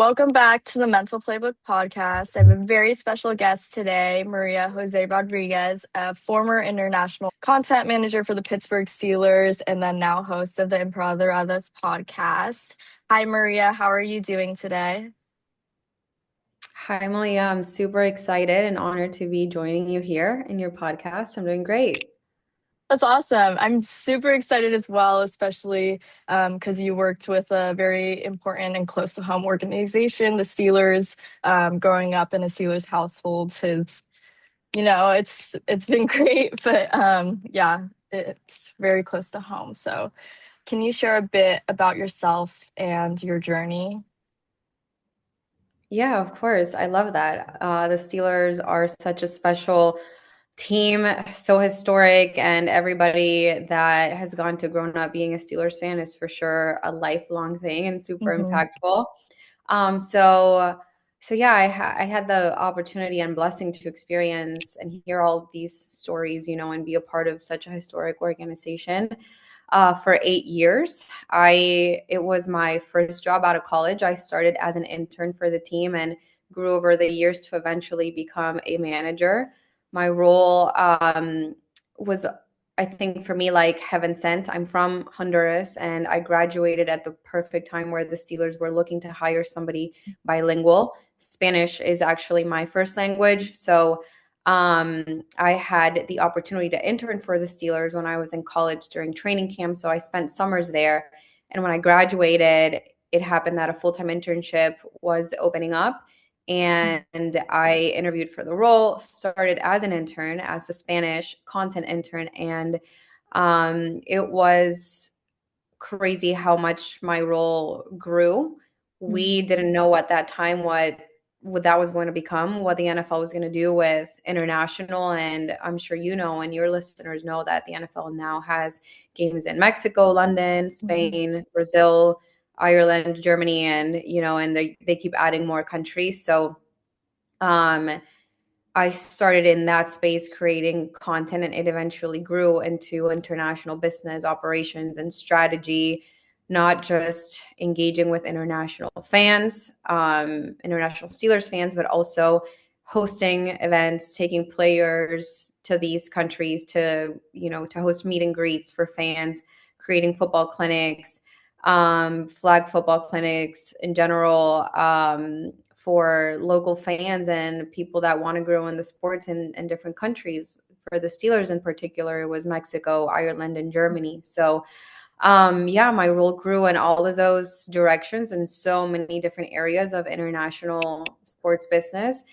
Welcome back to the Mental Playbook Podcast. I have a very special guest today, Maria Jose Rodriguez, a former international content manager for the Pittsburgh Steelers and then now host of the EMpoderadas Podcast. Hi, Maria. How are you doing today? Hi, Malia. I'm super excited and honored to be joining you here in your podcast. I'm doing great. That's awesome. I'm super excited as well, especially because you worked with a very important and close to home organization, the Steelers. Growing up in a Steelers household has it's been great, but yeah, it's very close to home. So can you share a bit about yourself and your journey? Yeah, of course. I love that. The Steelers are such a special team, so historic, and everybody that has gone to grown up being a Steelers fan is for sure a lifelong thing and super Hmm. impactful. Um, so, so yeah, I had the opportunity and blessing to experience and hear all these stories, and be a part of such a historic organization for 8 years. It was my first job out of college. I started as an intern for the team and grew over the years to eventually become a manager. My role was, I think, for me, like heaven sent. I'm from Honduras, and I graduated at the perfect time where the Steelers were looking to hire somebody bilingual. Spanish is actually my first language, so I had the opportunity to intern for the Steelers when I was in college during training camp. So I spent summers there. And when I graduated, it happened that a full time internship was opening up. And I interviewed for the role, started as an intern, as the Spanish content intern. And it was crazy how much my role grew. We didn't know at that time what that was going to become, what the NFL was going to do with international. And I'm sure and your listeners know that the NFL now has games in Mexico, London, Hmm. Spain, Brazil, Ireland, Germany, and they keep adding more countries. So um I started in that space creating content, and it eventually grew into international business operations and strategy, not just engaging with international fans, international Steelers fans, but also hosting events, taking players to these countries to host meet and greets for fans, creating football clinics, flag football clinics in general, for local fans and people that want to grow in the sports in different countries. For the Steelers in particular, it was Mexico, Ireland, and Germany. So, yeah, my role grew in all of those directions in so many different areas of international sports business.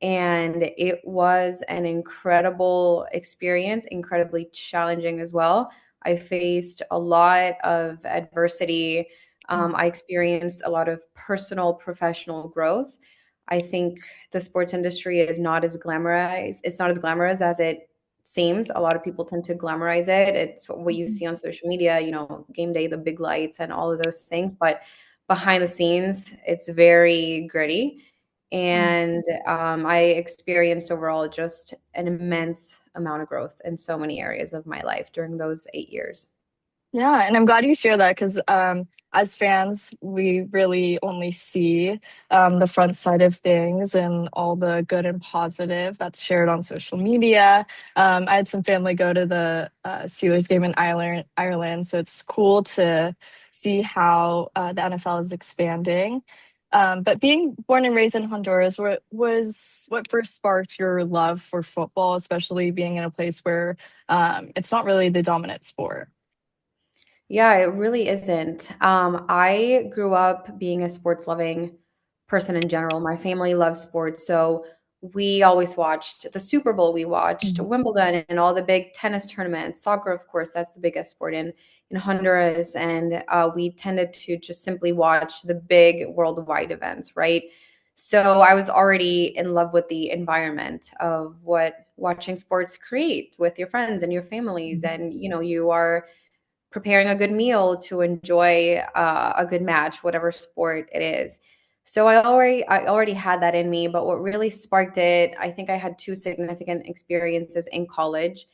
And it was an incredible experience, incredibly challenging as well. I faced a lot of adversity. I experienced a lot of personal, professional growth. I think the sports industry is not as glamorized. It's not as glamorous as it seems. A lot of people tend to glamorize it. It's what you see on social media, game day, the big lights, and all of those things. But behind the scenes, it's very gritty. And I experienced overall just an immense amount of growth in so many areas of my life during those 8 years. Yeah, and I'm glad you share that because as fans, we really only see the front side of things and all the good and positive that's shared on social media. I had some family go to the Steelers game in Ireland, so it's cool to see how the NFL is expanding. But being born and raised in Honduras, what first sparked your love for football, especially being in a place where it's not really the dominant sport? Yeah, it really isn't. I grew up being a sports loving person in general. My family loves sports, so we always watched the Super Bowl. We watched Wimbledon and all the big tennis tournaments. Soccer, of course, that's the biggest sport in Honduras, and we tended to just simply watch the big worldwide events, right? So I was already in love with the environment of what watching sports create with your friends and your families, and you are preparing a good meal to enjoy a good match, whatever sport it is. So I already had that in me, but what really sparked it, I think I had two significant experiences in college.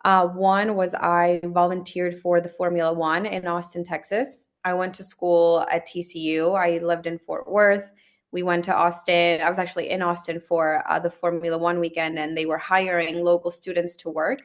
One was I volunteered for the Formula One in Austin, Texas. I went to school at TCU. I lived in Fort Worth. We went to Austin. I was actually in Austin for the Formula One weekend, and they were hiring local students to work.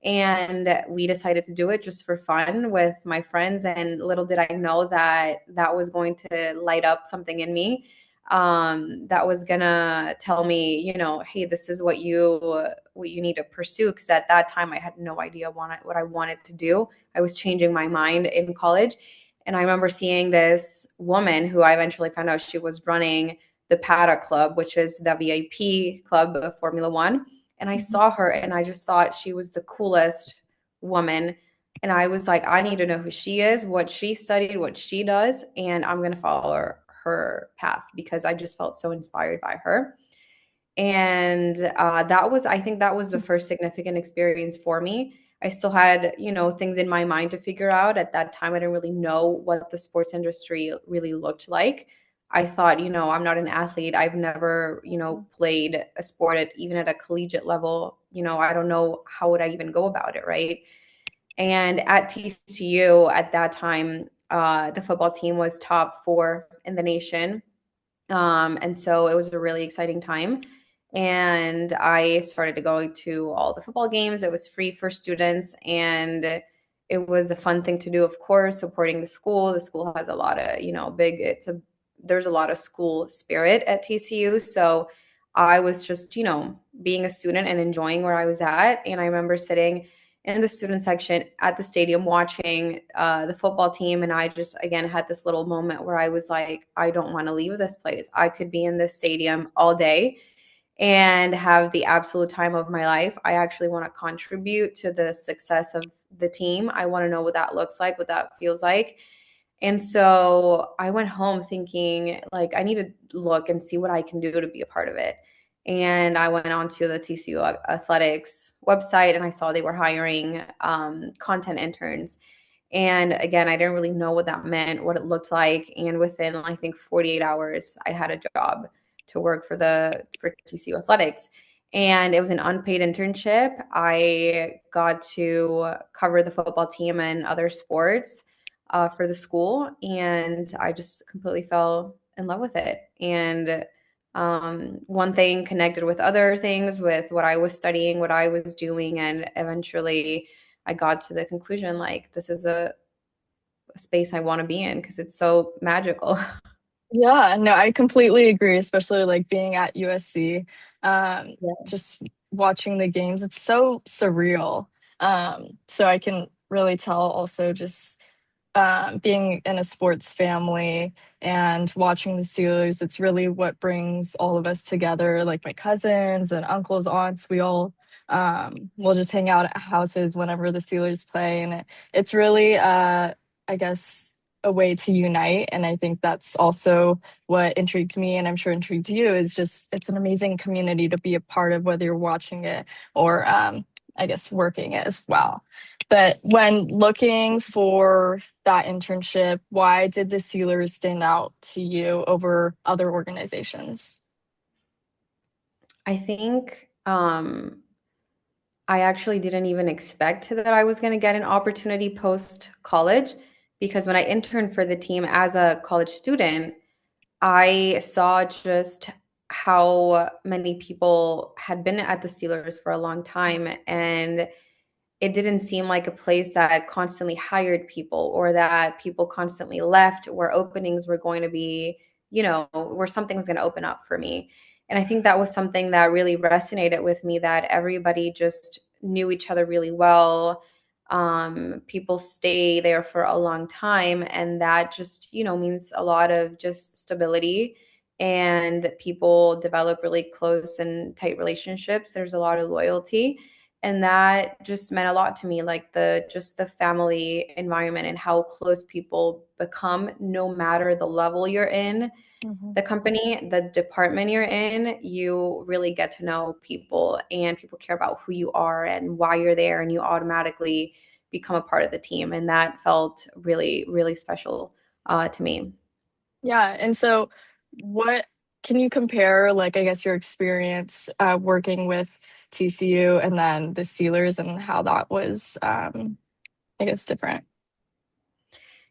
And we decided to do it just for fun with my friends. And little did I know that that was going to light up something in me, that was gonna tell me, hey, this is what you need to pursue. Because at that time, I had no idea what I wanted to do. I was changing my mind in college, and I remember seeing this woman who I eventually found out she was running the Paddock Club, which is the VIP club of Formula One. And I Mhm. saw her, and I just thought she was the coolest woman. And I was like, I need to know who she is, what she studied, what she does, and I'm going to follow her path because I just felt so inspired by her. And I think that was the first significant experience for me. I still had, things in my mind to figure out. At that time, I didn't really know what the sports industry really looked like. I thought, I'm not an athlete. I've never, played a sport even at a collegiate level. I don't know how would I even go about it, right? And at TCU at that time, the football team was top 4 in the nation. And so it was a really exciting time. And I started to go to all the football games. It was free for students. And it was a fun thing to do, of course, supporting the school. The school has a lot of, there's a lot of school spirit at TCU. So I was just, being a student and enjoying where I was at. And I remember sitting in the student section at the stadium watching the football team. And I just, again, had this little moment where I was like, I don't want to leave this place. I could be in this stadium all day and have the absolute time of my life. I actually want to contribute to the success of the team. I want to know what that looks like, what that feels like. And so I went home thinking, like, I need to look and see what I can do to be a part of it. And I went on to the TCU Athletics website, and I saw they were hiring content interns. And again, I didn't really know what that meant, what it looked like. And within, I think, 48 hours, I had a job to work for TCU Athletics. And it was an unpaid internship. I got to cover the football team and other sports for the school, and I just completely fell in love with it. And one thing connected with other things, with what I was studying, what I was doing, and eventually I got to the conclusion, like, this is a space I want to be in because it's so magical. Yeah, no, I completely agree, especially like being at USC, Yeah. just watching the games, it's so surreal. So I can really tell also just being in a sports family and watching the Steelers, it's really what brings all of us together. Like my cousins and uncles, aunts, we all will just hang out at houses whenever the Steelers play, and it's really, I guess, a way to unite. And I think that's also what intrigued me, and I'm sure intrigued you. Is just it's an amazing community to be a part of, whether you're watching it or I guess working it as well. But when looking for that internship, why did the Steelers stand out to you over other organizations? I think I actually didn't even expect that I was going to get an opportunity post college, because when I interned for the team as a college student, I saw just how many people had been at the Steelers for a long time, and it didn't seem like a place that constantly hired people, or that people constantly left, where openings were going to be, where something was going to open up for me. And I think that was something that really resonated with me, that everybody just knew each other really well. People stay there for a long time, and that just, means a lot of just stability, and people develop really close and tight relationships. There's a lot of loyalty, and that just meant a lot to me, like the family environment and how close people become, no matter the level you're in, Mhm. the company, the department you're in. You really get to know people, and people care about who you are and why you're there, and you automatically become a part of the team. And that felt really, really special to me. Yeah, and so what can you compare, like, I guess, your experience working with TCU and then the Steelers and how that was, I guess, different?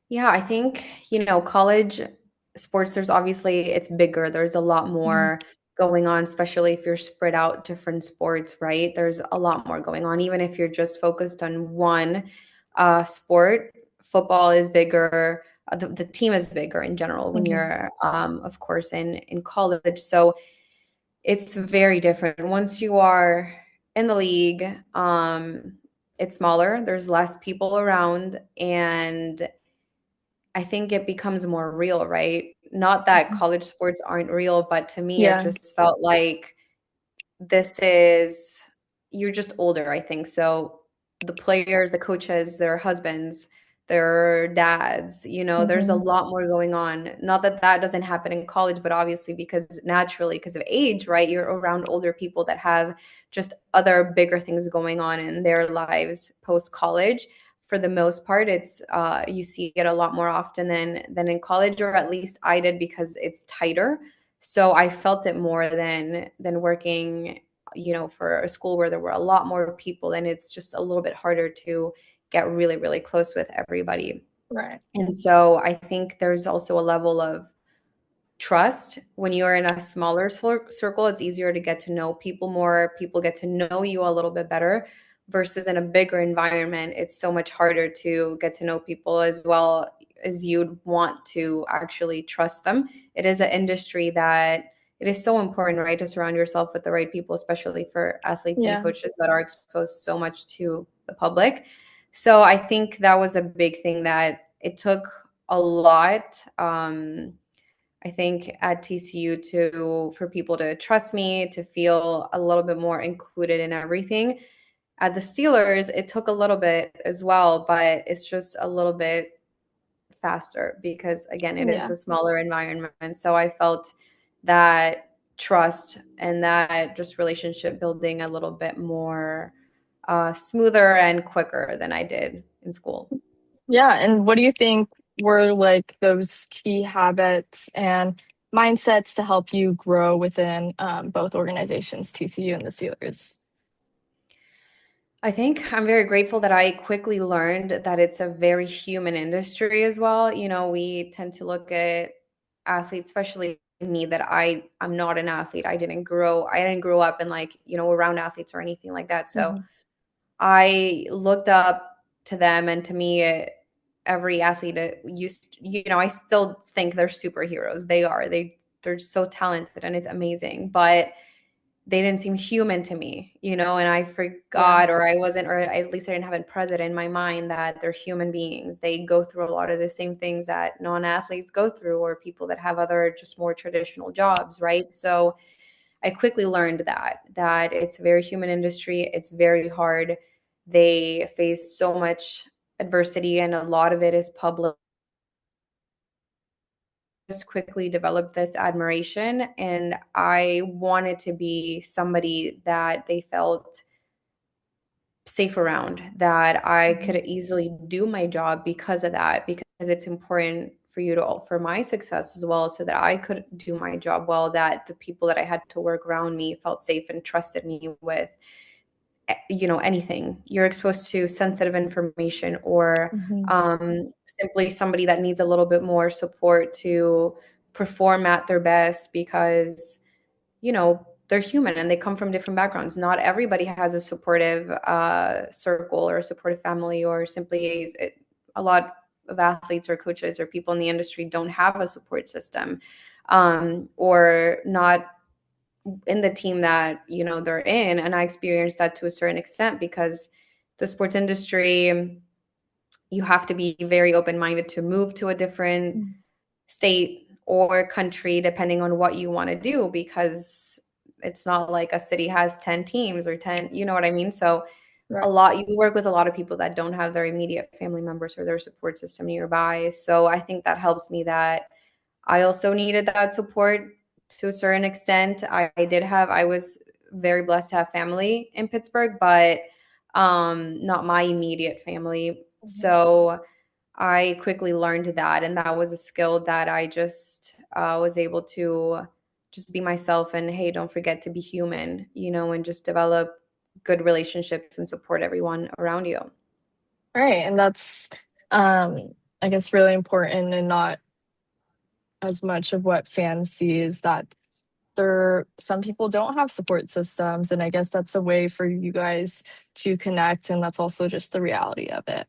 Yeah, I think, college sports, there's obviously, it's bigger. There's a lot Mhm. more going on, especially if you're spread out different sports, right? There's a lot more going on. Even if you're just focused on one sport, football is bigger. The team is bigger in general when Mhm. you're, of course, in college. So it's very different. Once you are in the league, it's smaller. There's less people around, and I think it becomes more real, right? Not that Mhm. college sports aren't real, but to me, it Yeah. just felt like this is, you're just older, I think. So the players, the coaches, their husbands, their dads, there's a Mhm. lot more going on. Not that that doesn't happen in college, but obviously because naturally, because of age, right? You're around older people that have just other bigger things going on in their lives post college. For the most part, it's you see it a lot more often than in college, or at least I did, because it's tighter. So I felt it more than working, for a school where there were a lot more people, and it's just a little bit harder to get really, really close with everybody. Right. And so I think there's also a level of trust. When you're in a smaller circle, it's easier to get to know people more. People get to know you a little bit better, versus in a bigger environment, it's so much harder to get to know people as well as you'd want to actually trust them. It is an industry that it is so important, right, to surround yourself with the right people, especially for athletes and Yeah. coaches that are exposed so much to the public. So I think that was a big thing that it took a lot. I think at TCU, to for people to trust me, to feel a little bit more included in everything. At the Steelers, it took a little bit as well, but it's just a little bit faster because, again, it is Yeah. a smaller environment. So I felt that trust and that just relationship building a little bit more smoother and quicker than I did in school. Yeah. And what do you think were like those key habits and mindsets to help you grow within both organizations, TCU and the Steelers? I think I'm very grateful that I quickly learned that it's a very human industry as well. We tend to look at athletes, especially me, that I'm not an athlete. I didn't grow up in, like, around athletes or anything like that. So Mhm. I looked up to them, and to me, every athlete used, I still think they're superheroes. They're so talented, and it's amazing. But they didn't seem human to me, and I Yeah. forgot, or I wasn't, or at least I didn't have it present in my mind that they're human beings. They go through a lot of the same things that non-athletes go through, or people that have other just more traditional jobs, right? So I quickly learned that it's a very human industry. It's very hard. They face so much adversity, and a lot of it is public. Just quickly developed this admiration, and I wanted to be somebody that they felt safe around, that I Mhm. could easily do my job because of that, because it's important for for my success as well, so that I could do my job well, that the people that I had to work around me felt safe and trusted me with anything. You're exposed to sensitive information, or Mhm. simply somebody that needs a little bit more support to perform at their best, because they're human and they come from different backgrounds. Not everybody has a supportive circle, or a supportive family, or simply a lot of athletes or coaches or people in the industry don't have a support system, or not in the team that they're in. And I experienced that to a certain extent, because the sports industry, you have to be very open-minded to move to a different Mhm. state or country depending on what you want to do, because it's not like a city has 10 teams or 10, you know what I mean? So Right. you work with a lot of people that don't have their immediate family members or their support system nearby. So I think that helped me, that I also needed that support to a certain extent. I was very blessed to have family in Pittsburgh, but not my immediate family. Mhm. So I quickly learned that, and that was a skill that I just was able to just be myself, and hey, don't forget to be human, and just develop good relationships and support everyone around you. Right. And that's, I guess, really important and not as much of what fans see is that some people don't have support systems, and I guess that's a way for you guys to connect, and that's also just the reality of it.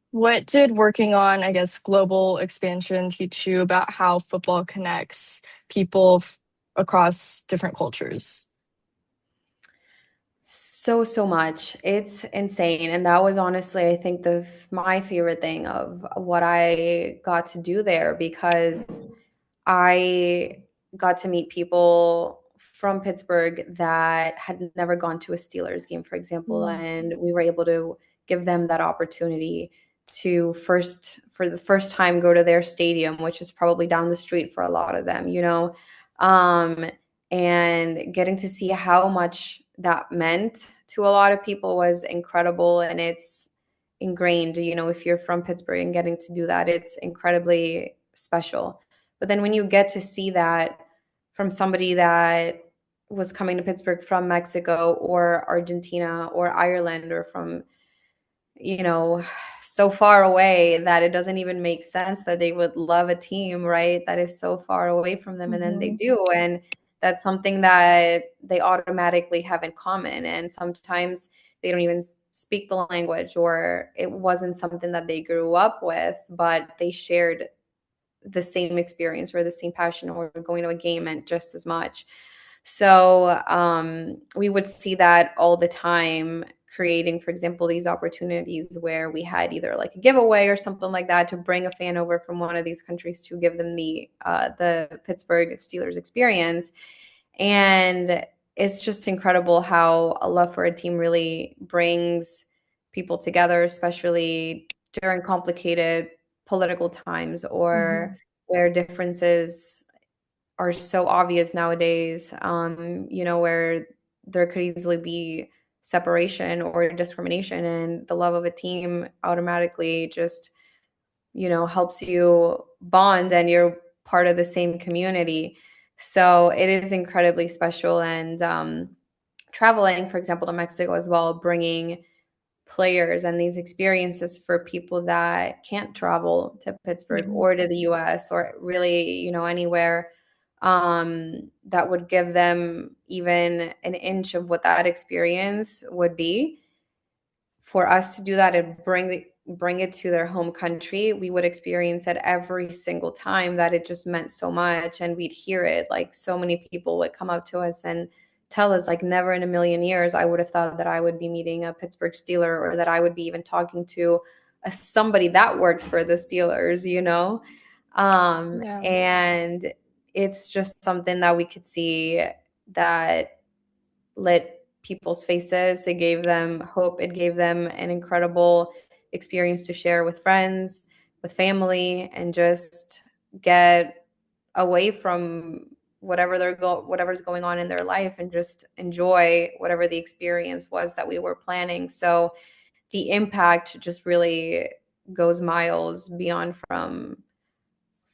What did working on, I guess, global expansion teach you about how football connects people across different cultures? So much. It's insane. And that was honestly, I think, the my favorite thing of what I got to do there, because I got to meet people from Pittsburgh that had never gone to a Steelers game, for example, Mm. and we were able to give them that opportunity to for the first time, go to their stadium, which is probably down the street for a lot of them, um, and getting to see how much that meant to a lot of people was incredible. And it's ingrained, if you're from Pittsburgh and getting to do that, it's incredibly special. But then when you get to see that from somebody that was coming to Pittsburgh from Mexico or Argentina or Ireland, or from, so far away that it doesn't even make sense that they would love a team, right? That is so far away from them, and then they Mhm. do. And that's something that they automatically have in common. And sometimes they don't even speak the language, or it wasn't something that they grew up with, but they shared the same experience or the same passion, or going to a game meant just as much. So we would see that all the time, creating, for example, these opportunities where we had either like a giveaway or something like that to bring a fan over from one of these countries to give them the Pittsburgh Steelers experience. And it's just incredible how a love for a team really brings people together, especially during complicated political times, or Mhm. where differences are so obvious nowadays, where there could easily be separation or discrimination, and the love of a team automatically just, helps you bond, and you're part of the same community. So it is incredibly special. And traveling, for example, to Mexico as well, bringing players and these experiences for people that can't travel to Pittsburgh Mhm. or to the US, or really, anywhere, that would give them even an inch of what that experience would be. For us to do that and bring it to their home country, we would experience it every single time, that it just meant so much. And we'd hear it, like, so many people would come up to us and tell us, like, never in a million years I would have thought that I would be meeting a Pittsburgh Steeler, or that I would be even talking to somebody that works for the Steelers, Yeah. and it's just something that we could see that lit people's faces. It gave them hope. It gave them an incredible experience to share with friends, with family, and just get away from whatever's going on in their life, and just enjoy whatever the experience was that we were planning. So the impact just really goes miles beyond from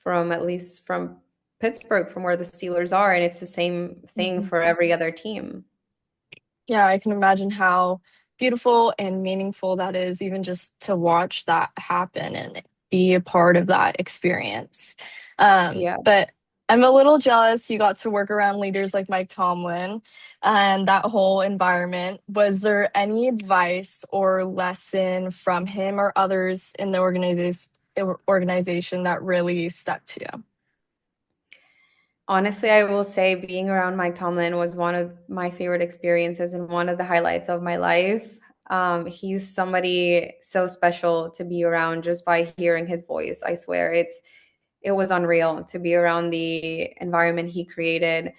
at least from Pittsburgh, from where the Steelers are, and it's the same thing Mhm. for every other team. Yeah, I can imagine how beautiful and meaningful that is, even just to watch that happen and be a part of that experience. Yeah. But I'm a little jealous you got to work around leaders like Mike Tomlin and that whole environment. Was there any advice or lesson from him or others in the organization that really stuck to you? Honestly, I will say being around Mike Tomlin was one of my favorite experiences and one of the highlights of my life. He's somebody so special to be around just by hearing his voice. I swear it was unreal to be around the environment he created.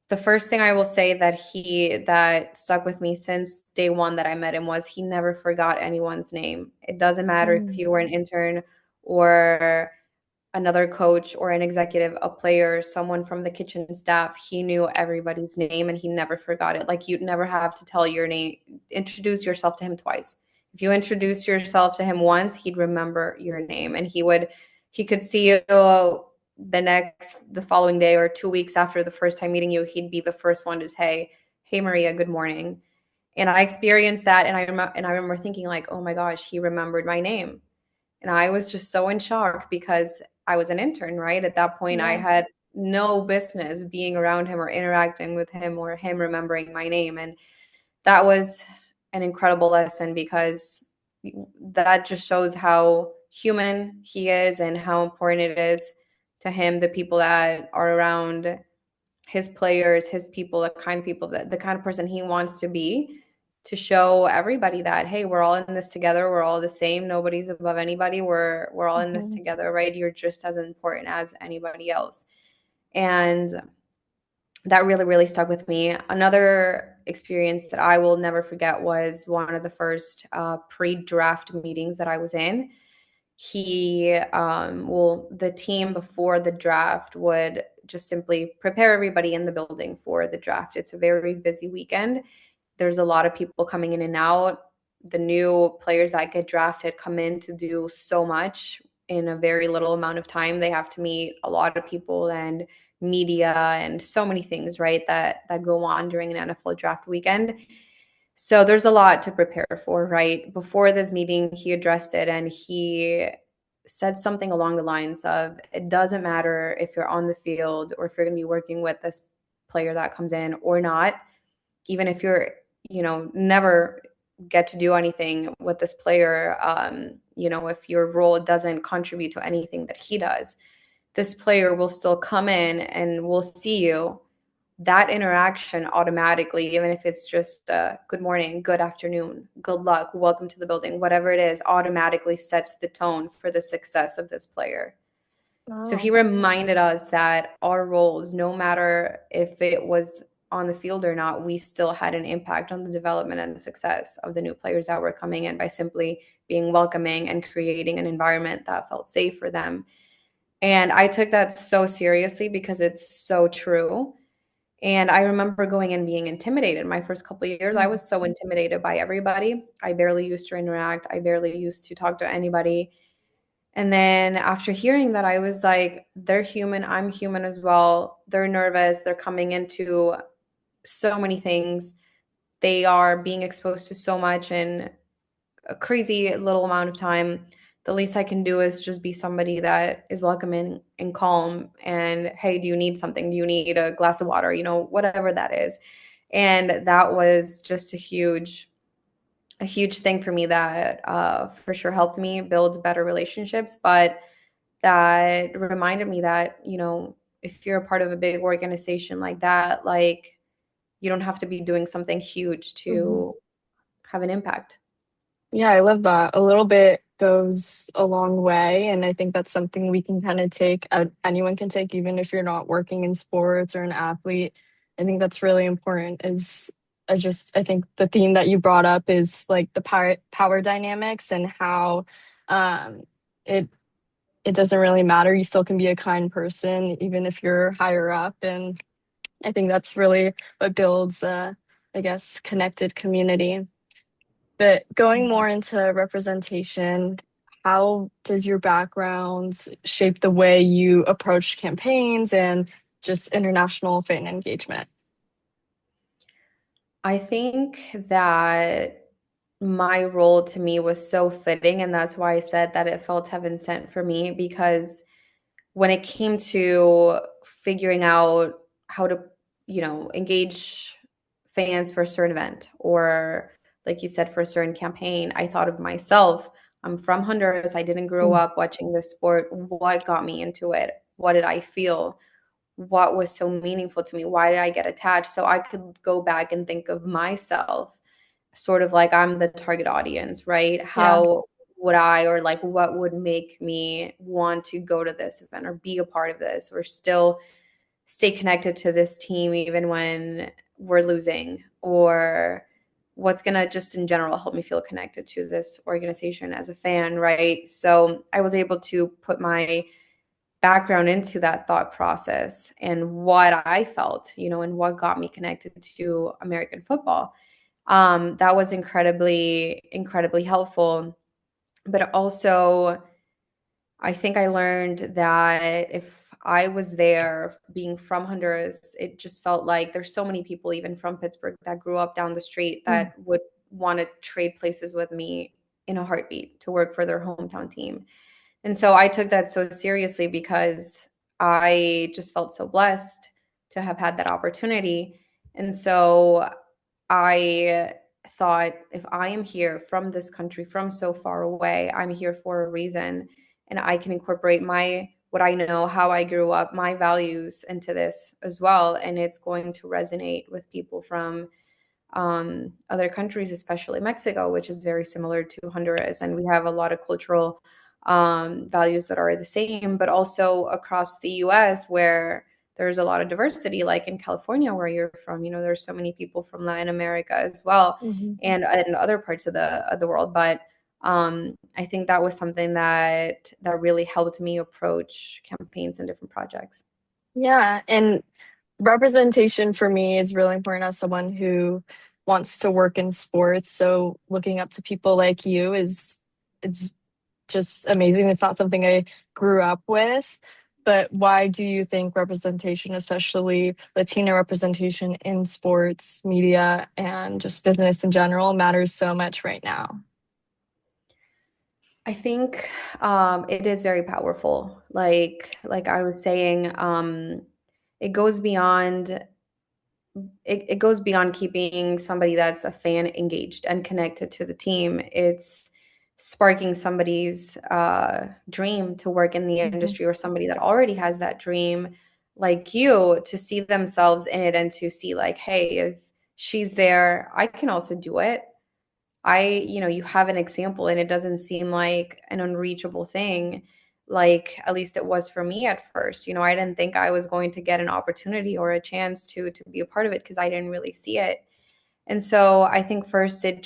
The first thing I will say that stuck with me since day one that I met him was he never forgot anyone's name. It doesn't matter if Mm. you were an intern or another coach or an executive, a player, someone from the kitchen staff. He knew everybody's name and he never forgot it. Like, you'd never have to tell your name, introduce yourself to him twice. If you introduce yourself to him once, he'd remember your name, and he could see you the following day or 2 weeks after the first time meeting you. He'd be the first one to say, "Hey Maria, good morning." And I experienced that, and I remember thinking, like, "Oh my gosh, he remembered my name." And I was just so in shock because I was an intern, right? At that point, I Yeah. had no business being around him or interacting with him or him remembering my name. And that was an incredible lesson because that just shows how human he is and how important it is to him, the people that are around his players, his people, the kind of person he wants to be, to show everybody that, hey, we're all in this together. We're all the same. Nobody's above anybody. We're all in this Mhm. together, right? You're just as important as anybody else. And that really, really stuck with me. Another experience that I will never forget was one of the first pre-draft meetings that I was in. The team before the draft would just simply prepare everybody in the building for the draft. It's a very busy weekend. There's a lot of people coming in and out. The new players that get drafted come in to do so much in a very little amount of time. They have to meet a lot of people and media and so many things, right, that go on during an NFL draft weekend. So there's a lot to prepare for, right? Before this meeting, he addressed it and he said something along the lines of, it doesn't matter if you're on the field or if you're going to be working with this player that comes in or not, even if you're, never get to do anything with this player, if your role doesn't contribute to anything that he does, this player will still come in and will see you. That interaction automatically, even if it's just good morning, good afternoon, good luck, welcome to the building, whatever it is, automatically sets the tone for the success of this player. So he Wow. reminded us that our roles, no matter if it was on the field or not, we still had an impact on the development and success of the new players that were coming in by simply being welcoming and creating an environment that felt safe for them. And I took that so seriously because it's so true. And I remember going and being intimidated. My first couple of years, I Mhm. was so intimidated by everybody. I barely used to interact. I barely used to talk to anybody. And then after hearing that, I was like, they're human. I'm human as well. They're nervous. They're coming into so many things. They are being exposed to so much in a crazy little amount of time. The least I can do is just be somebody that is welcoming and calm. And hey, do you need something? Do you need a glass of water? Whatever that is. And that was just a huge thing for me that for sure helped me build better relationships. But that reminded me that, if you're a part of a big organization like that, like you don't have to be doing something huge Mhm. to have an impact. Yeah, I love that. A little bit goes a long way. And I think that's something we can kind of take, anyone can take, even if you're not working in sports or an athlete. I think that's really important. I think the theme that you brought up is like the power dynamics and how um, it it doesn't really matter. You still can be a kind person, even if you're higher up. And I think that's really what builds, I guess, connected community. But going more into representation, how does your background shape the way you approach campaigns and just international fan engagement? I think that my role to me was so fitting, and that's why I said that it felt heaven sent for me because when it came to figuring out how to, engage fans for a certain event or like you said for a certain campaign, I thought of myself. I'm from Honduras. I didn't grow Mm. up watching this sport. What got me into it? What did I feel? What was so meaningful to me? Why did I get attached? So I could go back and think of myself sort of like I'm the target audience, right? Yeah. How would I, or like what would make me want to go to this event or be a part of this or still stay connected to this team even when we're losing, or what's going to just in general help me feel connected to this organization as a fan, right? So I was able to put my background into that thought process and what I felt, and what got me connected to American football. That was incredibly, incredibly helpful. But also, I think I learned that if I was there being from Honduras, it just felt like there's so many people, even from Pittsburgh, that grew up down the street Mm. that would want to trade places with me in a heartbeat to work for their hometown team. And so I took that so seriously because I just felt so blessed to have had that opportunity. And so I thought, if I am here from this country, from so far away, I'm here for a reason. And I can incorporate what I know, how I grew up, my values into this as well. And it's going to resonate with people from other countries, especially Mexico, which is very similar to Honduras. And we have a lot of cultural values that are the same, but also across the US where there's a lot of diversity, like in California, where you're from. There's so many people from Latin America as well, Mhm. and other parts of the world. But I think that was something that really helped me approach campaigns and different projects. Yeah, and representation for me is really important as someone who wants to work in sports. So looking up to people like you is it's just amazing. It's not something I grew up with, but why do you think representation, especially Latina representation in sports, media, and just business in general, matters so much right now? I think it is very powerful. Like I was saying, it goes beyond it goes beyond keeping somebody that's a fan engaged and connected to the team. It's sparking somebody's dream to work in the Mhm. industry, or somebody that already has that dream, like you, to see themselves in it and to see, like, hey, if she's there, I can also do it. You have an example, and it doesn't seem like an unreachable thing, like at least it was for me at first. I didn't think I was going to get an opportunity or a chance to be a part of it because I didn't really see it. And so I think first it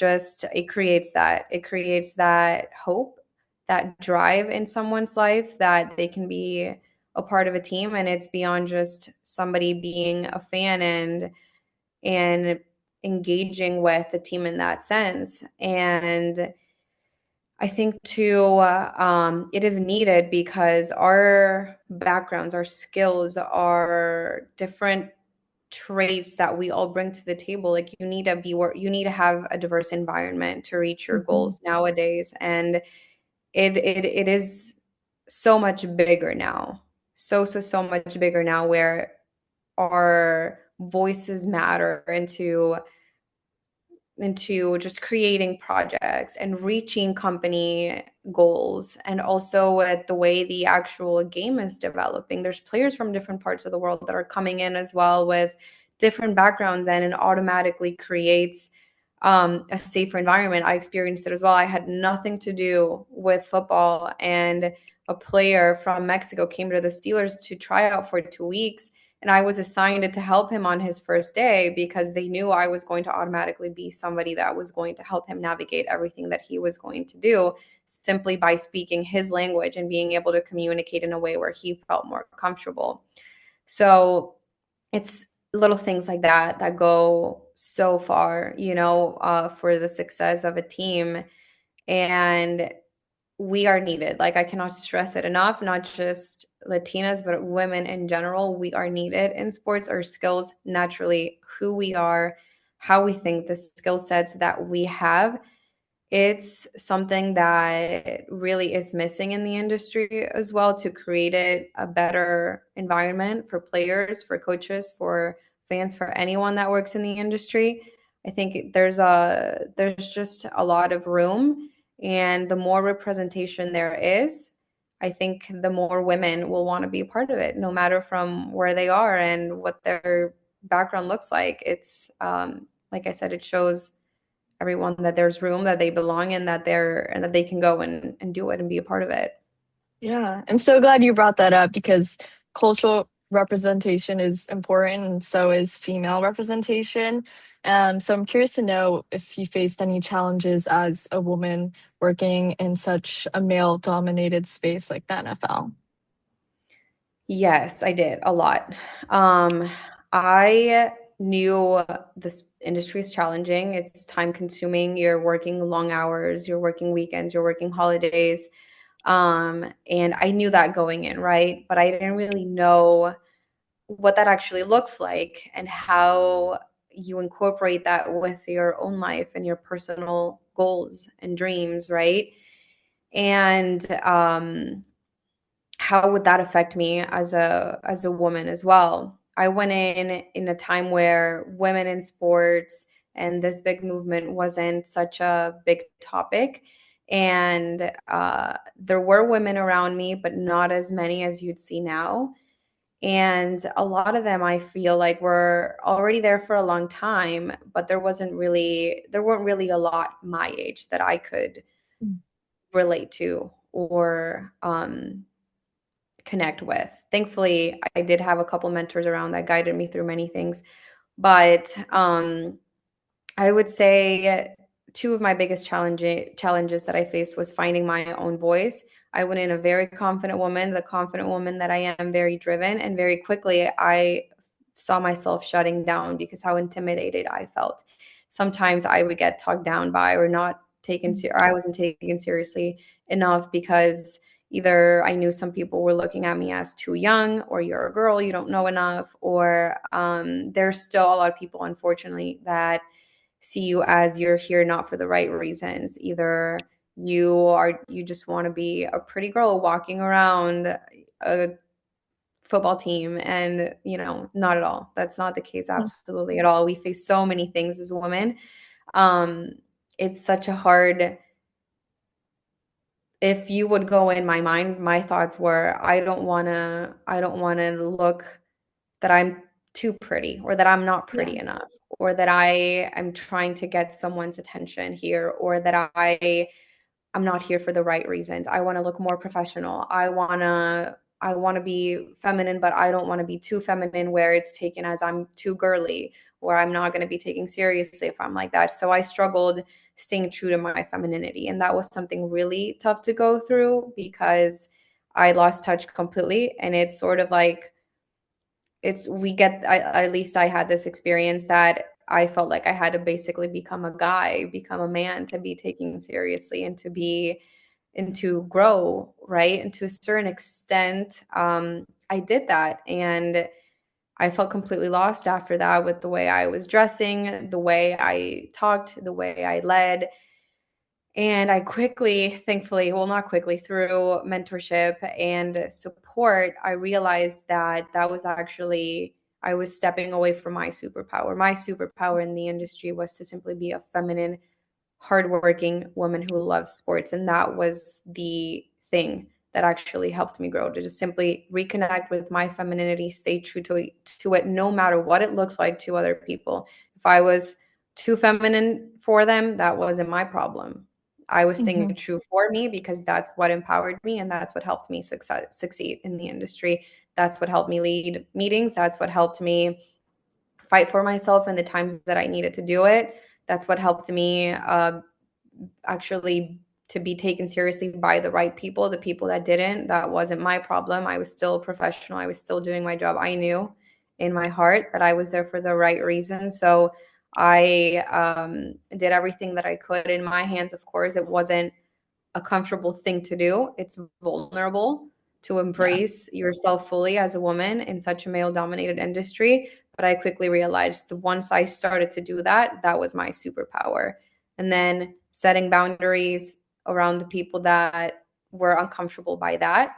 creates that hope, that drive in someone's life that they can be a part of a team, and it's beyond just somebody being a fan and engaging with the team in that sense. And I think too, it is needed because our backgrounds, our skills, our different traits that we all bring to the table. Like, you need to have a diverse environment to reach your Mhm. goals nowadays, and it is so much bigger now, so much bigger now, where our voices matter into just creating projects and reaching company goals, and also with the way the actual game is developing. There's players from different parts of the world that are coming in as well with different backgrounds, and it automatically creates a safer environment. I experienced it as well. I had nothing to do with football, and a player from Mexico came to the Steelers to try out for 2 weeks, and I was assigned to help him on his first day because they knew I was going to automatically be somebody that was going to help him navigate everything that he was going to do, simply by speaking his language and being able to communicate in a way where he felt more comfortable. So it's little things like that go so far, for the success of a team. And we are needed. Like, I cannot stress it enough, not just Latinas, but women in general. We are needed in sports. Our skills, naturally, who we are, how we think, the skill sets that we have, it's something that really is missing in the industry as well, to create it a better environment for players, for coaches, for fans, for anyone that works in the industry. I think there's just a lot of room, and the more representation there is, I think the more women will want to be a part of it, no matter from where they are and what their background looks like. It's like I said, it shows everyone that there's room, that they belong, and that they can go and do it and be a part of it. Yeah, I'm so glad you brought that up because cultural representation is important, and so is female representation. So I'm curious to know if you faced any challenges as a woman working in such a male-dominated space like the NFL. Yes, I did a lot. I knew this industry is challenging. It's time consuming. You're working long hours, you're working weekends, you're working holidays. And I knew that going in, right? But I didn't really know what that actually looks like and how you incorporate that with your own life and your personal goals and dreams, right? And how would that affect me as a woman as well? I went in a time where women in sports and this big movement wasn't such a big topic. And there were women around me, but not as many as you'd see now. And a lot of them, I feel like, were already there for a long time, but there weren't really a lot my age that I could relate to or connect with. Thankfully, I did have a couple mentors around that guided me through many things. But I would say two of my biggest challenges that I faced was finding my own voice. I went in a very confident woman, the confident woman that I am, very driven, and very quickly I saw myself shutting down because how intimidated I felt. Sometimes I would get talked down by or not taken or I wasn't taken seriously enough because either I knew some people were looking at me as too young, or you're a girl, you don't know enough, or there's still a lot of people, unfortunately, that see you as you're here not for the right reasons. Either you just want to be a pretty girl walking around a football team, and not at all. That's not the case, absolutely, at all. We face so many things as women. um it's such a hard, if you would go in my mind, my thoughts were, I don't want to look that I'm too pretty, or that I'm not Yeah. pretty enough, or that I am trying to get someone's attention here, or that I'm not here for the right reasons. I want to look more professional. I want to be feminine, but I don't want to be too feminine where it's taken as I'm too girly, or I'm not going to be taken seriously if I'm like that. So I struggled staying true to my femininity, and that was something really tough to go through because I lost touch completely. And it's sort of like, at least I had this experience that I felt like I had to basically become a guy, become a man to be taken seriously and to grow, right? And to a certain extent, I did that. And I felt completely lost after that with the way I was dressing, the way I talked, the way I led. And I quickly, thankfully, well, not quickly, through mentorship and support, I realized that that was actually, I was stepping away from my superpower. My superpower in the industry was to simply be a feminine, hardworking woman who loves sports. And that was the thing that actually helped me grow, to just simply reconnect with my femininity, stay true to it, no matter what it looks like to other people. If I was too feminine for them, that wasn't my problem. I was staying Hmm. true for me because that's what empowered me, and that's what helped me succeed in the industry. That's what helped me lead meetings. That's what helped me fight for myself in the times that I needed to do it. That's what helped me actually to be taken seriously by the right people. The people that didn't, that wasn't my problem. I was still a professional. I was still doing my job. I knew in my heart that I was there for the right reason. So I did everything that I could in my hands. Of course, it wasn't a comfortable thing to do. It's vulnerable to Yeah. embrace yourself fully as a woman in such a male dominated industry. But I quickly realized that once I started to do that, that was my superpower. And then setting boundaries around the people that were uncomfortable by that.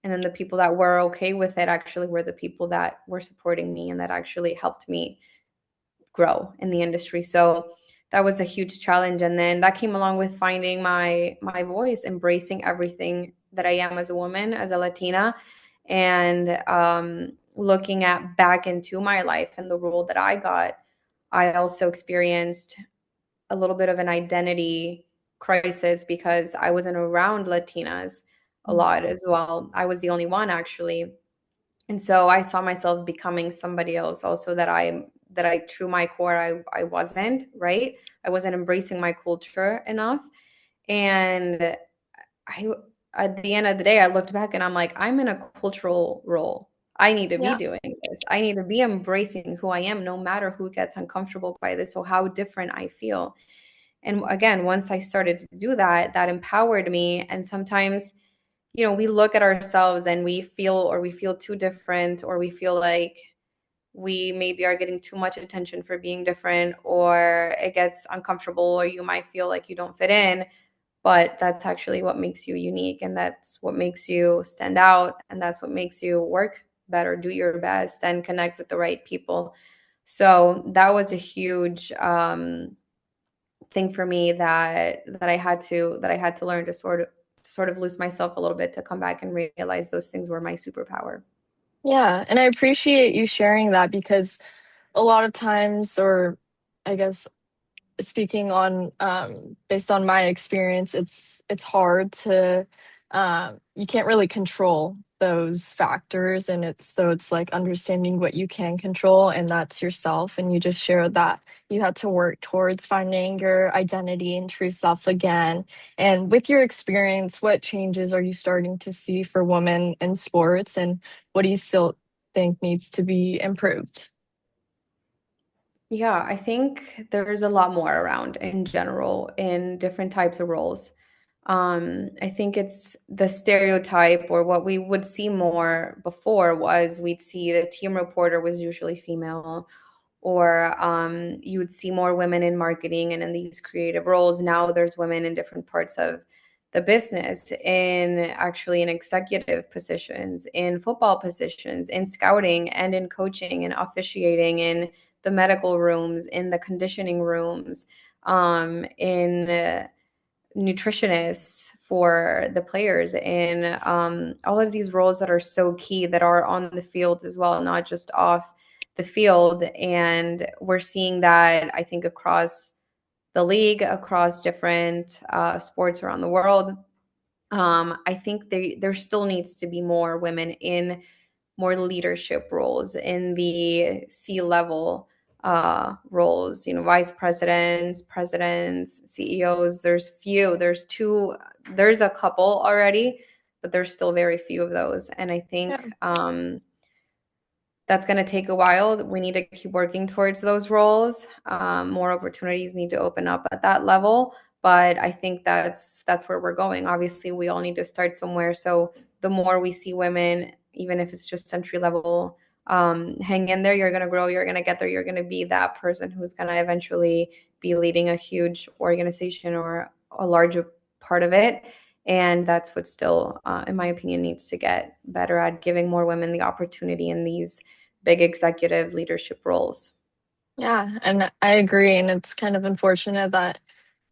And then the people that were okay with it actually were the people that were supporting me and that actually helped me grow in the industry. So that was a huge challenge. And then that came along with finding my voice, embracing everything that I am as a woman, as a Latina, and looking at back into my life and the role that I got. I also experienced a little bit of an identity crisis because I wasn't around Latinas a lot as well. I was the only one, actually. And so I saw myself becoming somebody else also, that I true my core, I wasn't, right? I wasn't embracing my culture enough. And I at the end of the day, I looked back and I'm like, I'm in a cultural role. I need to be Yeah. doing this. I need to be embracing who I am, no matter who gets uncomfortable by this or how different I feel. And again, once I started to do that, that empowered me. And sometimes, we look at ourselves and we feel too different, or we feel like we maybe are getting too much attention for being different, or it gets uncomfortable, or you might feel like you don't fit in. But that's actually what makes you unique, and that's what makes you stand out, and that's what makes you work better, do your best, and connect with the right people. So that was a huge thing for me that I had to learn to sort of lose myself a little bit, to come back and realize those things were my superpower. Yeah, and I appreciate you sharing that because a lot of times, or I guess speaking on based on my experience, it's hard to you can't really control those factors, and it's like understanding what you can control, and that's yourself. And you just shared that you had to work towards finding your identity and true self again. And with your experience, what changes are you starting to see for women in sports, and what do you still think needs to be improved? Yeah, I think there's a lot more around in general in different types of roles. I think it's the stereotype, or what we would see more before was we'd see the team reporter was usually female, or you would see more women in marketing and in these creative roles. Now there's women in different parts of the business, in executive positions, in football positions, in scouting and in coaching and officiating, in the medical rooms, in the conditioning rooms, in nutritionists for the players, in all of these roles that are so key, that are on the field as well, not just off the field. And we're seeing that, I think, across the league, across different sports around the world. I think there still needs to be more women in more leadership roles, in the C-level roles, vice presidents, presidents, CEOs. There's few, there's two, there's a couple already, but there's still very few of those. And I Yeah. think that's going to take a while. We need to keep working towards those roles. More opportunities need to open up at that level, but I think that's where we're going. Obviously, we all need to start somewhere. So the more we see women, even if it's just entry level, hang in there. You're going to grow. You're going to get there. You're going to be that person who's going to eventually be leading a huge organization or a larger part of it. And that's what still, in my opinion, needs to get better at, giving more women the opportunity in these big executive leadership roles. Yeah, and I agree. And it's kind of unfortunate that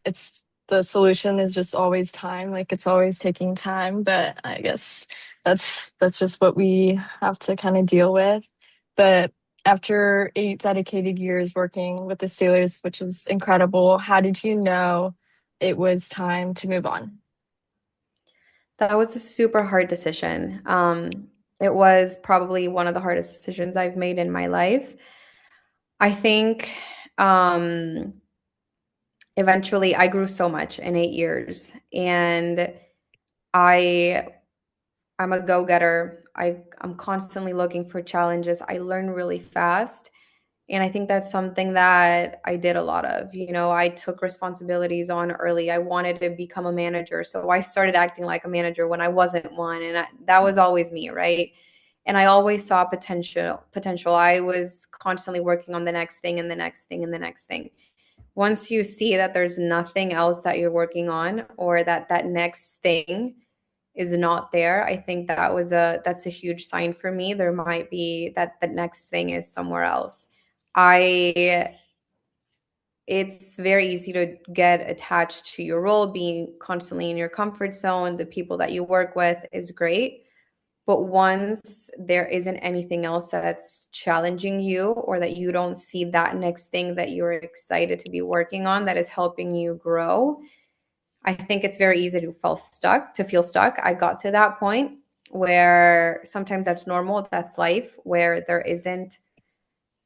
it's the solution is just always time. Like it's always taking time, but I guess that's just what we have to kind of deal with. But after 8 dedicated years working with the Steelers, which is incredible, how did you know it was time to move on? That was a super hard decision. It was probably one of the hardest decisions I've made in my life. I think um, eventually I grew so much in 8 years, and I I'm a go-getter. I'm constantly looking for challenges. I learn really fast. And I think that's something that I did a lot of. I took responsibilities on early. I wanted to become a manager. So I started acting like a manager when I wasn't one. And that was always me, right? And I always saw potential. I was constantly working on the next thing and the next thing and the next thing. Once you see that there's nothing else that you're working on, or that next thing is not there, I think that's a huge sign for me. There might be that the next thing is somewhere else. I It's very easy to get attached to your role, being constantly in your comfort zone. The people that you work with is great, but once there isn't anything else that's challenging you, or that you don't see that next thing that you're excited to be working on that is helping you grow, I think it's very easy to feel stuck. I got to that point where sometimes that's normal, that's life, where there isn't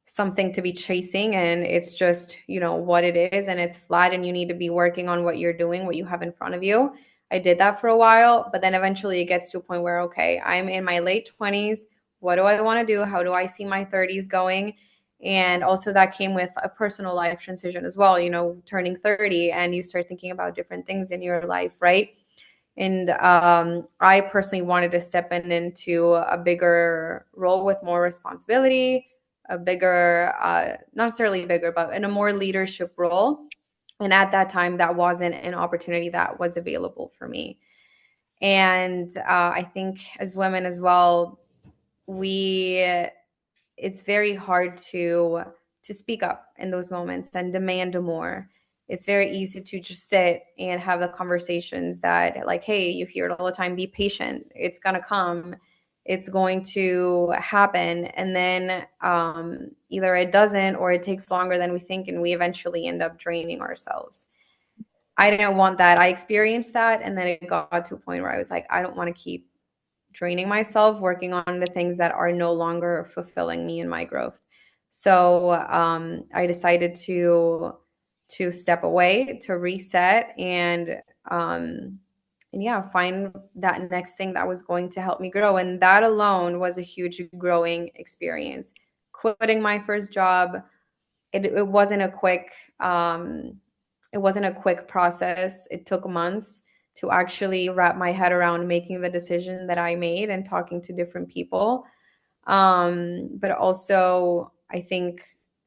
something to be chasing, and it's just, what it is, and it's flat, and you need to be working on what you're doing, what you have in front of you. I did that for a while, but then eventually it gets to a point where, okay, I'm in my late 20s. What do I want to do? How do I see my 30s going? And also that came with a personal life transition as well, turning 30, and you start thinking about different things in your life, right? And I personally wanted to step into a bigger role with more responsibility, a bigger, not necessarily bigger, but in a more leadership role. And at that time, that wasn't an opportunity that was available for me. And I think as women as well, we it's very hard to speak up in those moments and demand more. It's very easy to just sit and have the conversations that, like, hey, you hear it all the time, be patient, it's gonna come, it's going to happen, and then either it doesn't or it takes longer than we think, and we eventually end up draining ourselves. I didn't want that. I experienced that, and then it got to a point where I was like, I don't want to keep draining myself working on the things that are no longer fulfilling me in my growth. So I decided to step away, to reset, and yeah, find that next thing that was going to help me grow. And that alone was a huge growing experience. Quitting my first job, it wasn't a quick it wasn't a quick process. It took months to actually wrap my head around making the decision that I made and talking to different people. But also, I think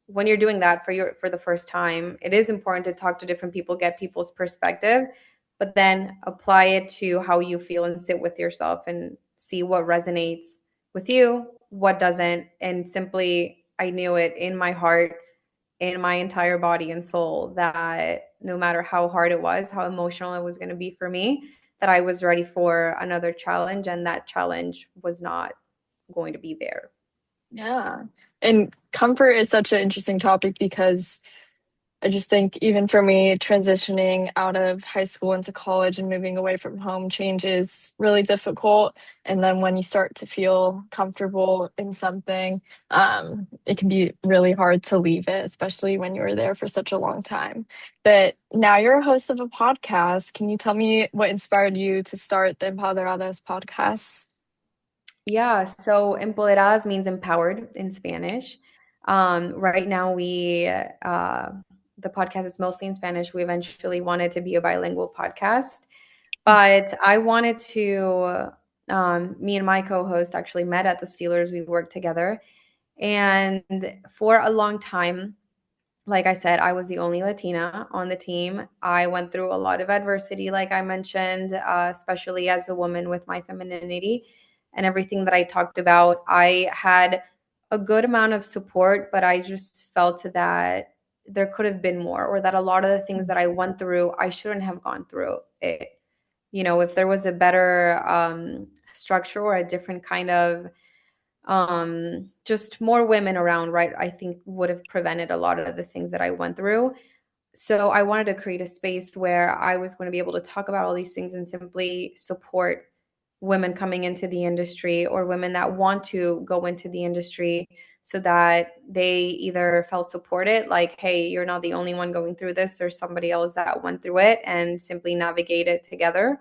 when you're doing that for the first time, it is important to talk to different people, get people's perspective, but then apply it to how you feel and sit with yourself and see what resonates with you, what doesn't. And simply, I knew it in my heart, in my entire body and soul, that no matter how hard it was, how emotional it was going to be for me, that I was ready for another challenge, and that challenge was not going to be there. Yeah. And comfort is such an interesting topic because I just think even for me, transitioning out of high school into college and moving away from home change is really difficult. And then when you start to feel comfortable in something, it can be really hard to leave it, especially when you were there for such a long time. But now you're a host of a podcast. Can you tell me what inspired you to start the Empoderadas podcast? Yeah, so empoderadas means empowered in Spanish. Right now, the podcast is mostly in Spanish. We eventually wanted to be a bilingual podcast, but I wanted to. Me and my co-host actually met at the Steelers. We worked together, and for a long time, like I said, I was the only Latina on the team. I went through a lot of adversity, like I mentioned, especially as a woman with my femininity and everything that I talked about. I had a good amount of support, but I just felt that there could have been more, or that a lot of the things that I went through, I shouldn't have gone through it. If there was a better structure or a different kind of just more women around, right, I think would have prevented a lot of the things that I went through. So I wanted to create a space where I was going to be able to talk about all these things and simply support women coming into the industry, or women that want to go into the industry, so that they either felt supported, like, hey, you're not the only one going through this, there's somebody else that went through it, and simply navigate it together,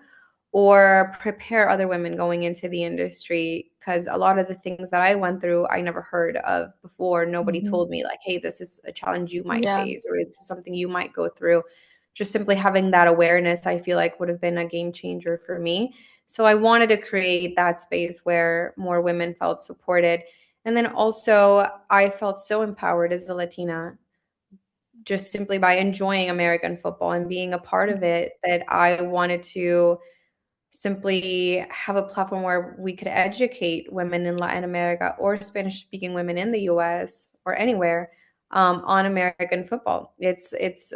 or prepare other women going into the industry, because a lot of the things that I went through I never heard of before. Nobody Mhm. told me, like, hey, this is a challenge you might Yeah. face, or it's something you might go through. Just simply having that awareness, I feel like, would have been a game changer for me. So I wanted to create that space where more women felt supported. And then also, I felt so empowered as a Latina, just simply by enjoying American football and being a part of it, that I wanted to simply have a platform where we could educate women in Latin America, or Spanish speaking women in the US or anywhere, on American football. Yeah.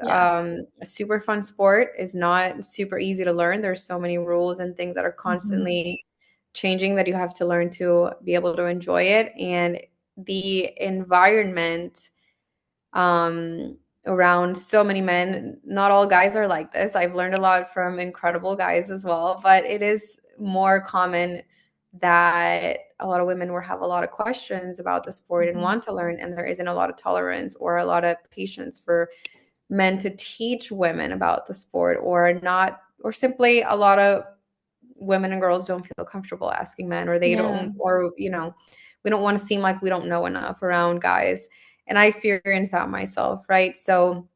A super fun sport. Is not super easy to learn. There's so many rules and things that are Mhm. constantly changing that you have to learn to be able to enjoy it. And the environment um, around so many men. Not all guys are like this. I've learned a lot from incredible guys as well, but it is more common that a lot of women will have a lot of questions about the sport and Mhm. want to learn, and there isn't a lot of tolerance or a lot of patience for men to teach women about the sport, or not, or simply a lot of women and girls don't feel comfortable asking men, or they Yeah. don't, or we don't want to seem like we don't know enough around guys. And I experienced that myself, right? So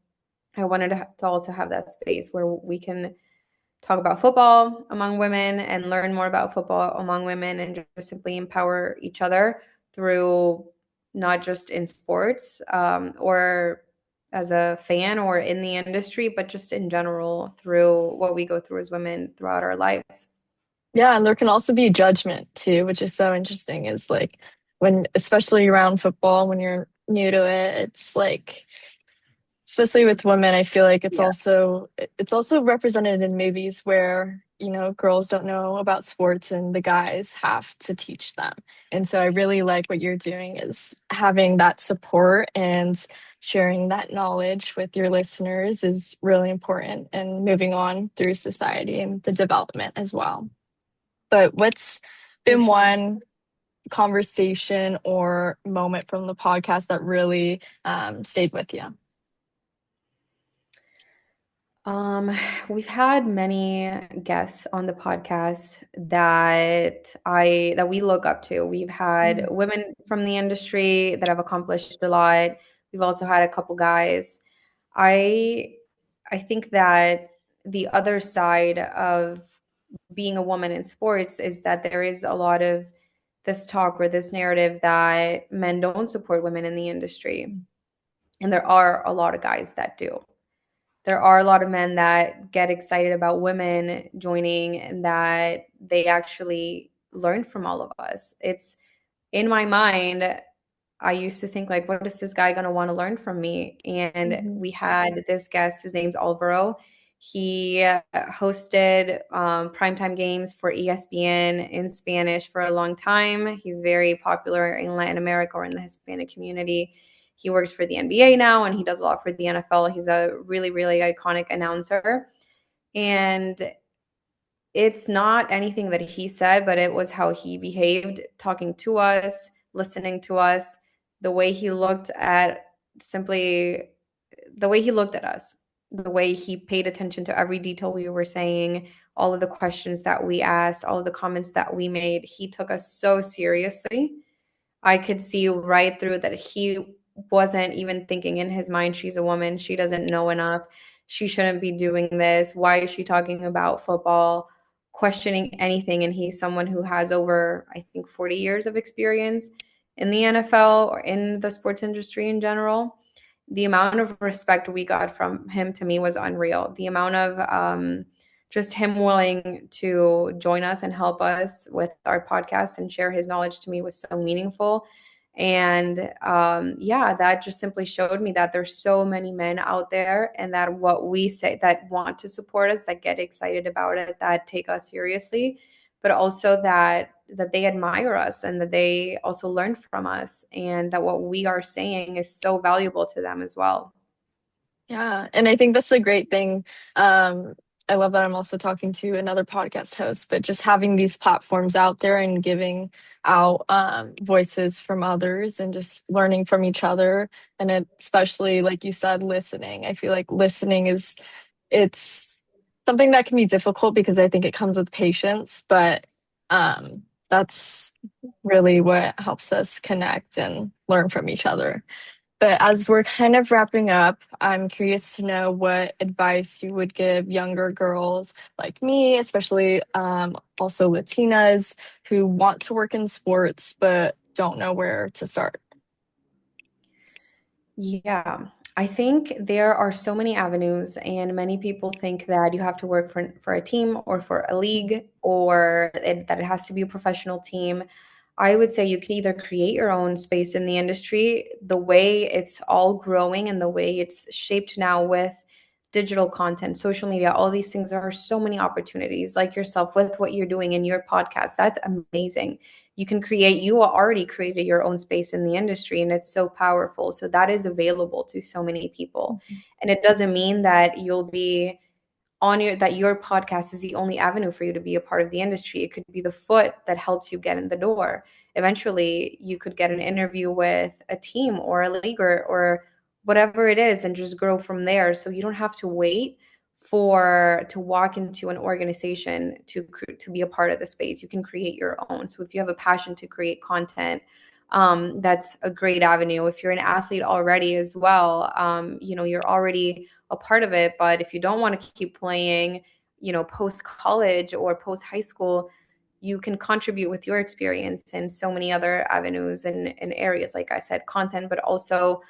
I wanted to also have that space where we can talk about football among women and learn more about football among women, and just simply empower each other through not just in sports, or as a fan or in the industry, but just in general through what we go through as women throughout our lives. Yeah, and there can also be judgment too, which is so interesting. Is like when, especially around football, when you're new to it, it's like, especially with women, I feel like Yeah. it's also represented in movies where, girls don't know about sports and the guys have to teach them. And so I really like what you're doing is having that support and sharing that knowledge with your listeners is really important and moving on through society and the development as well. But what's For been sure. one conversation or moment from the podcast that really stayed with you? Um, we've had many guests on the podcast that we look up to. We've had Mhm. women from the industry that have accomplished a lot. We've also had a couple guys. I I think that the other side of being a woman in sports is that there is a lot of this talk or this narrative that men don't support women in the industry. And there are a lot of guys that do. There are a lot of men that get excited about women joining and that they actually learn from all of us. It's in my mind, I used to think like, what is this guy going to want to learn from me? And Mhm. we had this guest, his name's Alvaro. He hosted primetime games for ESPN in Spanish for a long time. He's very popular in Latin America or in the Hispanic community. He works for the NBA now and he does a lot for the NFL. He's a really, really iconic announcer. And it's not anything that he said, but it was how he behaved, talking to us, listening to us, the way he looked at simply the way he looked at us, the way he paid attention to every detail we were saying, all of the questions that we asked, all of the comments that we made. He took us so seriously. I could see right through that he wasn't even thinking in his mind, she's a woman, she doesn't know enough, she shouldn't be doing this. Why is she talking about football? Questioning anything. And he's someone who has over, I think, 40 years of experience in the NFL or in the sports industry in general. The amount of respect we got from him to me was unreal. The amount of just him willing to join us and help us with our podcast and share his knowledge to me was so meaningful. And yeah, that just simply showed me that there's so many men out there and that what we say that want to support us, that get excited about it, that take us seriously, but also that they admire us and that they also learn from us and that what we are saying is so valuable to them as well. Yeah, and I think that's a great thing. I love that I'm also talking to another podcast host, but just having these platforms out there and giving out voices from others and just learning from each other. And especially, like you said, listening. I feel like listening it's something that can be difficult because I think it comes with patience, but that's really what helps us connect and learn from each other. But as we're kind of wrapping up, I'm curious to know what advice you would give younger girls like me, especially also Latinas who want to work in sports but don't know where to start. Yeah, I think there are so many avenues, and many people think that you have to work for a team or for a league, or that it has to be a professional team. I would say you can either create your own space in the industry, the way it's all growing and the way it's shaped now with digital content, social media, all these things. There are so many opportunities, like yourself with what you're doing in your podcast. That's amazing. You already created your own space in the industry and it's so powerful. So that is available to so many people. And it doesn't mean that you'll be that your podcast is the only avenue for you to be a part of the industry. It could be the foot that helps you get in the door. Eventually, you could get an interview with a team or a league or whatever it is and just grow from there. So you don't have to wait for to walk into an organization to be a part of the space. You can create your own. So if you have a passion to create content, that's a great avenue. If you're an athlete already as well, you're already a part of it. But if you don't want to keep playing, post college or post high school, you can contribute with your experience in so many other avenues and areas, like I said, content, but also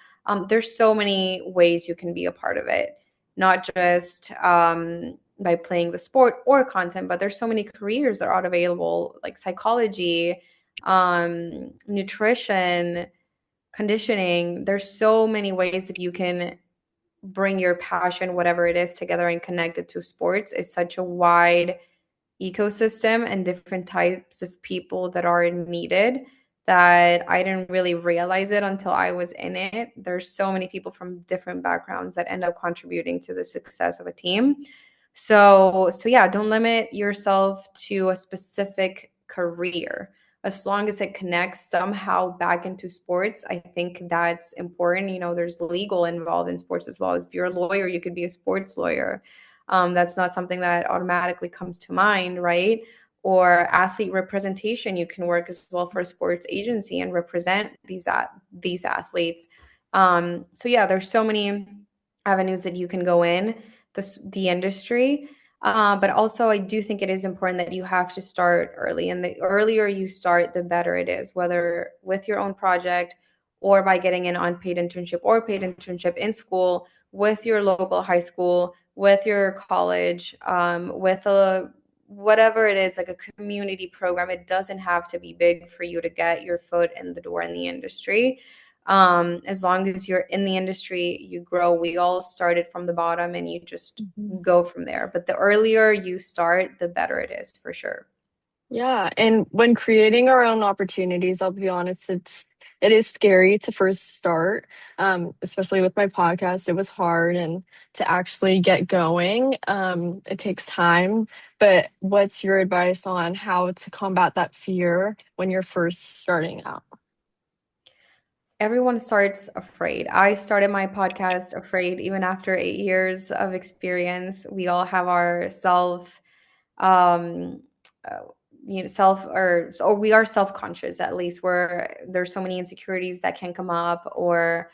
there's so many ways you can be a part of it, not just by playing the sport or content, but there's so many careers that are available, like psychology, nutrition, conditioning. There's so many ways that you can bring your passion, whatever it is, together and connect it to sports. It's such a wide ecosystem and different types of people that are needed that I didn't really realize it until I was in it. There's so many people from different backgrounds that end up contributing to the success of a team. So yeah, don't limit yourself to a specific career. As long as it connects somehow back into sports, I think that's important. You know, there's legal involved in sports as well. As if you're a lawyer, you could be a sports lawyer. That's not something that automatically comes to mind, right? Or athlete representation, you can work as well for a sports agency and represent these athletes. So yeah, there's so many avenues that you can go in the industry. But also, I do think it is important that you have to start early. And the earlier you start, the better it is, whether with your own project or by getting an unpaid internship or paid internship in school, with your local high school, with your college, with a whatever it is, like a community program. It doesn't have to be big for you to get your foot in the door in the industry. As long as you're in the industry, you grow. We all started from the bottom and you just go from there. But the earlier you start, the better it is, for sure. Yeah, and when creating our own opportunities, I'll be honest, it is scary to first start. Especially with my podcast, it was hard and to actually get going. It takes time. But what's your advice on how to combat that fear when you're first starting out? Everyone starts afraid. I started my podcast afraid, even after 8 years of experience. We all have our um, uh, self, or we are self-conscious, at least, where there's so many insecurities that can come up, or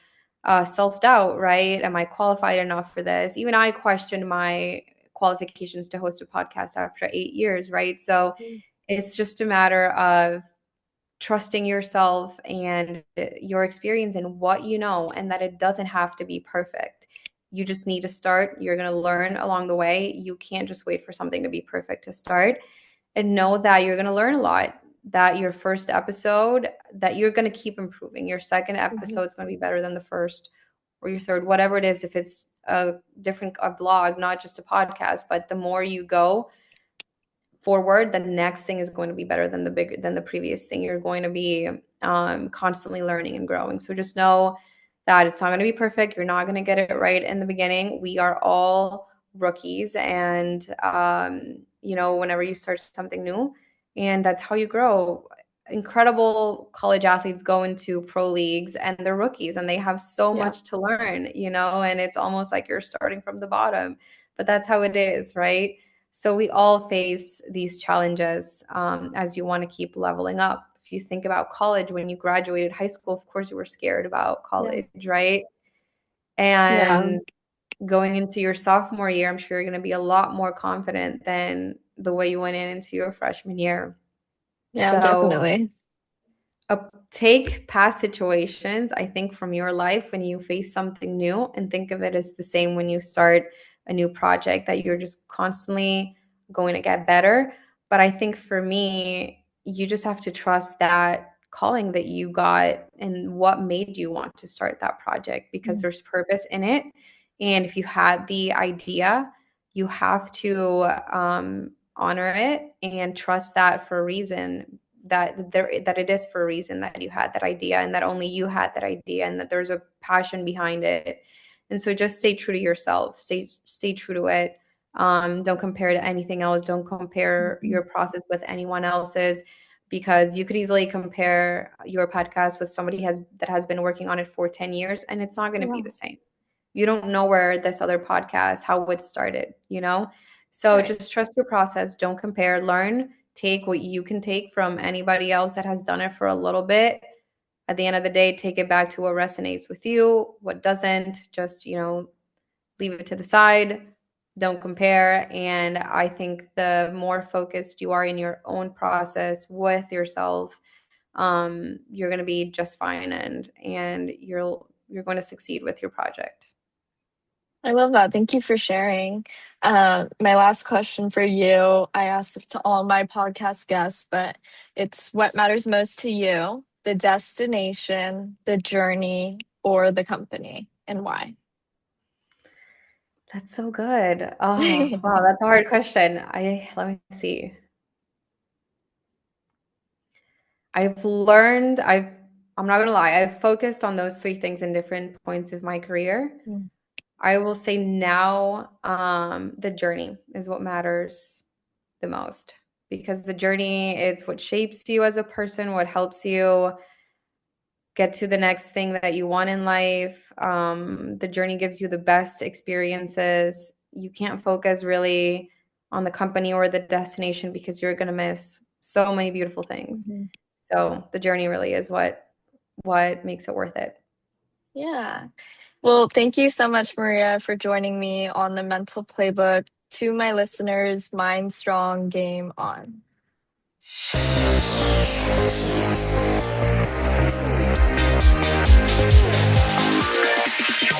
self-doubt, right? Am I qualified enough for this? Even I questioned my qualifications to host a podcast after 8 years, right? So it's just a matter of trusting yourself and your experience and what you know, and that it doesn't have to be perfect. You just need to start. You're going to learn along the way. You can't just wait for something to be perfect to start, and know that you're going to learn a lot, that your first episode, that you're going to keep improving. Your second Mhm. episode is going to be better than the first, or your third, whatever it is. If it's a blog, not just a podcast, but the more you go forward, the next thing is going to be better than the previous thing. You're going to be constantly learning and growing. So just know that it's not going to be perfect. You're not going to get it right in the beginning. We are all rookies, and whenever you start something new, and that's how you grow. Incredible college athletes go into pro leagues and they're rookies and they have so Yeah, much to learn, and it's almost like you're starting from the bottom, but that's how it is, right? So we all face these challenges as you want to keep leveling up. If you think about college, when you graduated high school, of course you were scared about yeah, college, right? yeah, And going into your sophomore year, I'm sure you're going to be a lot more confident than the way you went into your freshman year. yeah, So definitely. take past situations, I think, from your life when you face something new, and think of it as the same when you start a new project, that you're just constantly going to get better. But I think for me, you just have to trust that calling that you got and what made you want to start that project, because Mm. there's purpose in it. And if you had the idea, you have to honor it and trust that for a reason, that it is for a reason that you had that idea, and that only you had that idea, and that there's a passion behind it. And so just stay true to yourself, stay true to it. Don't compare to anything else. Don't compare Mhm. your process with anyone else's, because you could easily compare your podcast with somebody that has been working on it for 10 years, and it's not going to be Yeah, the same. You don't know where this other podcast, how it started. So right. just trust your process. Don't compare. Learn. Take what you can take from anybody else that has done it for a little bit. At the end of the day, take it back to what resonates with you, what doesn't. Just, leave it to the side. don't compare. And I think the more focused you are in your own process with yourself, you're going to be just fine, and you're going to succeed with your project. I love that. Thank you for sharing. My last question for you, I ask this to all my podcast guests, but it's what matters most to you, the destination, the journey, or the company, and why? That's so good. Oh, wow, that's a hard question. Let me see. I'm not gonna lie, I've focused on those three things in different points of my career. Mm, I will say now, the journey is what matters the most, because the journey, it's what shapes you as a person, what helps you get to the next thing that you want in life. The journey gives you the best experiences. You can't focus really on the company or the destination because you're going to miss so many beautiful things. mhm. So the journey really is what makes it worth it. Yeah. Well, thank you so much, Maria, for joining me on the Mental Playbook. To my listeners, mind strong, game on.